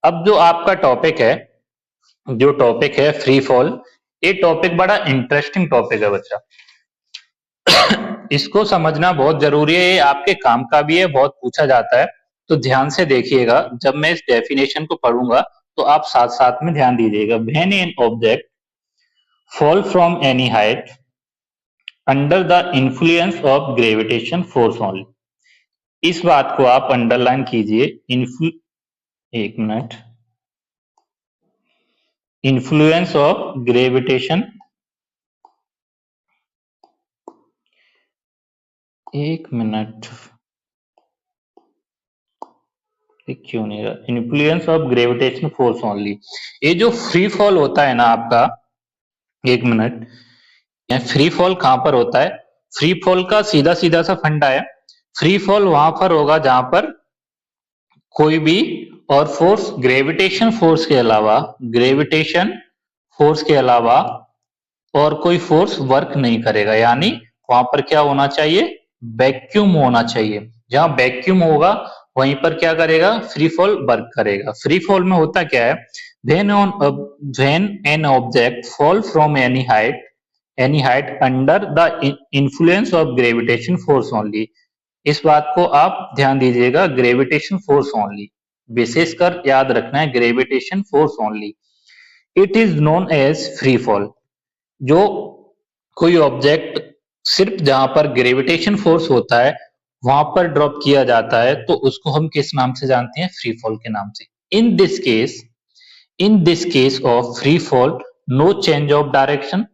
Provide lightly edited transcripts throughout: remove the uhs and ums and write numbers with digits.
अब जो आपका टॉपिक है फ्री फॉल, ये टॉपिक बड़ा इंटरेस्टिंग टॉपिक है बच्चा। इसको समझना बहुत जरूरी है, ये आपके काम का भी है, बहुत पूछा जाता है। तो ध्यान से देखिएगा, जब मैं इस डेफिनेशन को पढ़ूंगा तो आप साथ साथ में ध्यान दीजिएगा। When an object fall from any height under the influence of gravitation force only, इस बात को आप अंडरलाइन कीजिए। एक मिनट। इन्फ्लुएंस ऑफ ग्रेविटेशन, एक मिनट, क्यों नहीं रहा, influence of gravitation force only. ये जो फ्री फॉल होता है ना आपका, एक मिनट, ये फ्री फॉल कहां पर होता है? फ्री फॉल का सीधा सीधा सा फंडा है, फ्री फॉल वहां पर होगा जहां पर कोई भी और फोर्स ग्रेविटेशन फोर्स के अलावा और कोई फोर्स वर्क नहीं करेगा। यानी वहां पर क्या होना चाहिए? वैक्यूम होना चाहिए। जहां वैक्यूम होगा वहीं पर क्या करेगा? फ्री फॉल वर्क करेगा। फ्री फॉल में होता क्या है? When an object fall from any height under the influence of gravitation force only, इस बात को आप ध्यान दीजिएगा, ग्रेविटेशन फोर्स ओनली, विशेषकर याद रखना है, gravitation force only. It is known as free fall. जो कोई ऑब्जेक्ट सिर्फ जहां पर ग्रेविटेशन फोर्स होता है वहां पर ड्रॉप किया जाता है तो उसको हम किस नाम से जानते हैं? फ्री फॉल के नाम से। In this case of free fall, no change of direction.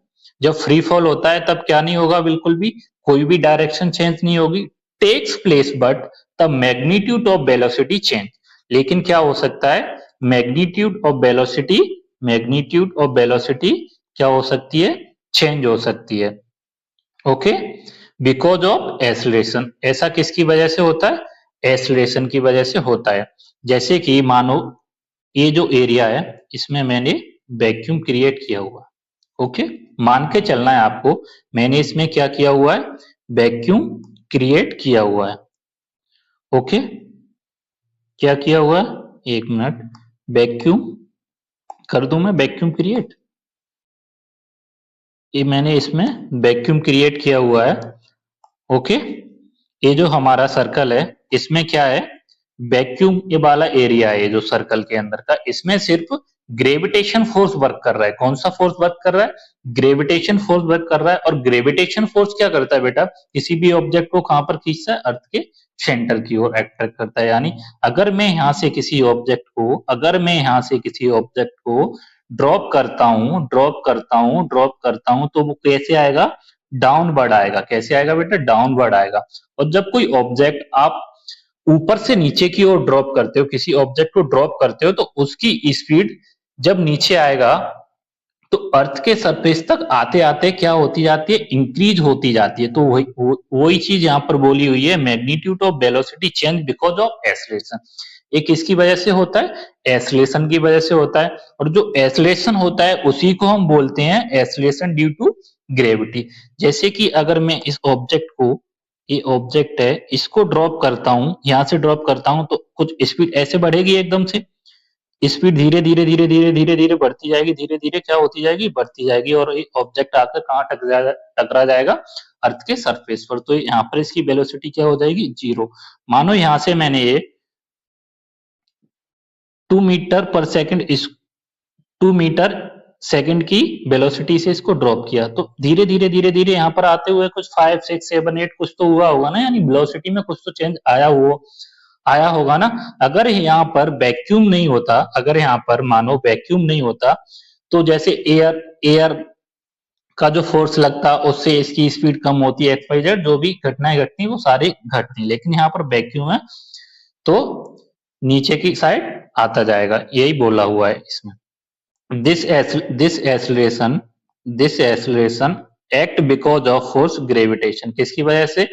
जब फ्री फॉल होता है तब क्या नहीं होगा? बिल्कुल भी कोई भी डायरेक्शन चेंज नहीं होगी। Takes place but the magnitude of velocity change. लेकिन क्या हो सकता है? मैग्नीट्यूड ऑफ वेलोसिटी क्या हो सकती है? चेंज हो सकती है। Okay, because of acceleration. ऐसा किसकी वजह से होता है? एसलेशन की वजह से होता है। जैसे कि मानो ये जो एरिया है इसमें मैंने वैक्यूम क्रिएट किया हुआ, ओके, मान के चलना है आपको, मैंने इसमें क्या किया हुआ है? वैक्यूम क्रिएट किया हुआ है। ओके, क्या किया हुआ है? एक मिनट, वैक्यूम कर दूं मैं, वैक्यूम क्रिएट, ये मैंने इसमें वैक्यूम क्रिएट किया हुआ है। ओके, ये जो हमारा सर्कल है इसमें क्या है? वैक्यूम ये वाला एरिया है जो सर्कल के अंदर का, इसमें सिर्फ ग्रेविटेशन फोर्स वर्क कर रहा है। कौन सा फोर्स वर्क कर रहा है? ग्रेविटेशन फोर्स वर्क कर रहा है। और ग्रेविटेशन फोर्स क्या करता है बेटा? किसी भी ऑब्जेक्ट को कहां पर खींचता है? अर्थ के सेंटर की ओर अट्रैक्ट करता है। यानी अगर मैं यहां से किसी ऑब्जेक्ट को ड्रॉप करता हूं तो वो कैसे आएगा? डाउनवर्ड आएगा। कैसे आएगा बेटा? डाउनवर्ड आएगा। और जब कोई ऑब्जेक्ट आप ऊपर से नीचे की ओर ड्रॉप करते हो, किसी ऑब्जेक्ट को ड्रॉप करते हो, तो उसकी स्पीड जब नीचे आएगा तो अर्थ के सरफेस तक आते आते क्या होती जाती है? इंक्रीज होती जाती है। तो वही चीज यहाँ पर बोली हुई है, magnitude of velocity change because of acceleration. ये किसकी वजह से होता है? एसलेशन की वजह से होता है। और जो एसलेशन होता है उसी को हम बोलते हैं एसलेशन ड्यू टू ग्रेविटी। जैसे कि अगर मैं इस ऑब्जेक्ट को, ये ऑब्जेक्ट है, इसको ड्रॉप करता हूं, यहां से ड्रॉप करता हूं, तो कुछ स्पीड ऐसे बढ़ेगी, एकदम से स्पीड धीरे धीरे धीरे धीरे धीरे धीरे बढ़ती जाएगी, धीरे धीरे क्या होती जाएगी? बढ़ती जाएगी। और ये ऑब्जेक्ट आकर कहाँ टकरा जाएगा? अर्थ के सरफेस पर। तो यहाँ पर इसकी वेलोसिटी क्या हो जाएगी? जीरो। मानो यहां से मैंने ये 2 मीटर सेकंड की वेलोसिटी से इसको ड्रॉप किया, तो धीरे धीरे धीरे धीरे यहाँ पर आते हुए कुछ 5 6 7 8 कुछ तो हुआ होगा ना, यानी वेलोसिटी में कुछ तो चेंज आया होगा ना। अगर यहाँ पर वैक्यूम नहीं होता, अगर यहाँ पर मानो वैक्यूम नहीं होता, तो जैसे एयर का जो फोर्स लगता उससे इसकी स्पीड कम होती है, XYZ जो भी घटनाएं घटती वो सारी घटती। लेकिन यहाँ पर वैक्यूम है तो नीचे की साइड आता जाएगा, यही बोला हुआ है इसमें। This acceleration act because of force gravitation. किसकी वजह से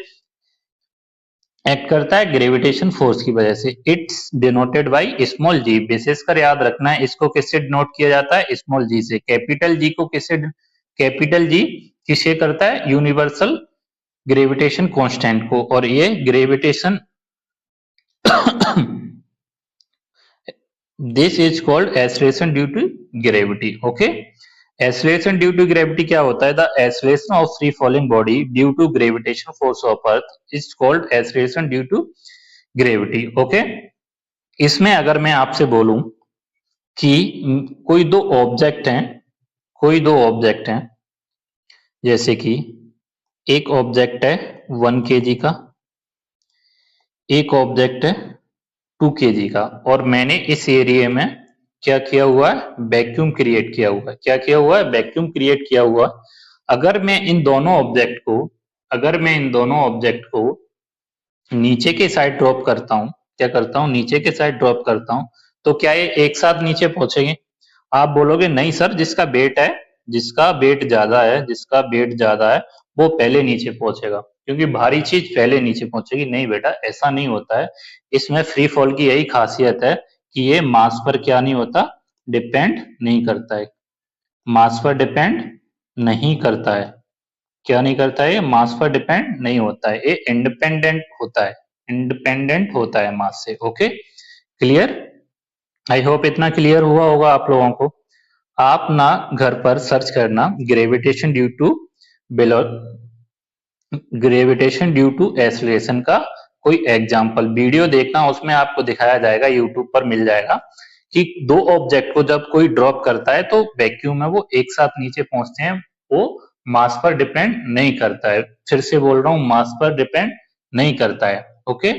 एक्ट करता है? ग्रेविटेशन फोर्स की वजह से। इट्स डिनोटेड बाय स्मॉल जी। विशेषकर याद रखना है, इसको किससे डिनोट किया जाता है? स्मॉल जी से। कैपिटल जी किसे करता है? यूनिवर्सल ग्रेविटेशन कांस्टेंट को। और ये gravitation this is called acceleration due to gravity. Okay, acceleration due to gravity क्या होता है? The acceleration of free falling body due to gravitation force of earth is called acceleration due to gravity. Okay, इसमें अगर मैं आपसे बोलूं कि कोई दो ऑब्जेक्ट हैं, कोई दो ऑब्जेक्ट हैं, जैसे कि एक ऑब्जेक्ट है 1 kg का, एक ऑब्जेक्ट है 2 kg का, और मैंने इस एरिया में क्या किया हुआ है? वैक्यूम क्रिएट किया हुआ है। क्या किया हुआ है? वैक्यूम क्रिएट किया हुआ। अगर मैं इन दोनों ऑब्जेक्ट को, अगर मैं इन दोनों ऑब्जेक्ट को नीचे के साइड ड्रॉप करता हूं, क्या करता हूं? नीचे के साइड ड्रॉप करता हूं, तो क्या ये एक साथ नीचे पहुंचेंगे? आप बोलोगे नहीं सर, जिसका वेट है, जिसका वेट ज्यादा है, जिसका वेट ज्यादा है वो पहले नीचे पहुंचेगा, क्योंकि भारी चीज पहले नीचे पहुंचेगी। नहीं बेटा, ऐसा नहीं होता है। इसमें फ्री फॉल की यही खासियत है कि ये मास पर क्या नहीं होता? डिपेंड नहीं करता है। मास पर डिपेंड नहीं करता है। क्या नहीं करता है? मास पर डिपेंड नहीं होता है, ये इंडिपेंडेंट होता है, इंडिपेंडेंट होता है मास से। Okay, clear? आई होप इतना क्लियर हुआ होगा आप लोगों को। आप ना घर पर सर्च करना gravitation due to below gravitation due to acceleration का कोई एग्जांपल वीडियो देखना, उसमें आपको दिखाया जाएगा, यूट्यूब पर मिल जाएगा कि दो ऑब्जेक्ट को जब कोई ड्रॉप करता है तो वैक्यूम में वो एक साथ नीचे पहुंचते हैं। वो मास पर डिपेंड नहीं करता है। फिर से बोल रहा हूं, मास पर डिपेंड नहीं करता है। ओके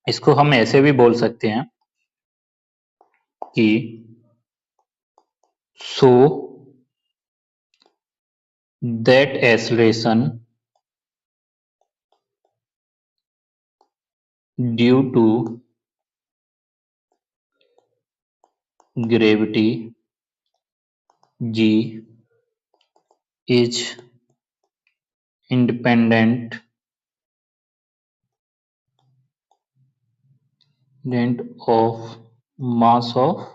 इसको हम ऐसे भी बोल सकते हैं कि so that acceleration due to gravity g is independent of mass of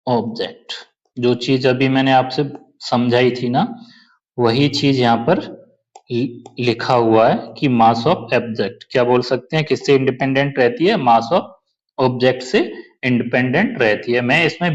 object. जो चीज अभी मैंने आपसे समझाई थी ना, वही चीज यहाँ पर लिखा हुआ है कि मास ऑफ ऑब्जेक्ट। क्या बोल सकते हैं? किससे इंडिपेंडेंट रहती है? मास ऑफ ऑब्जेक्ट से इंडिपेंडेंट रहती है। मैं इसमें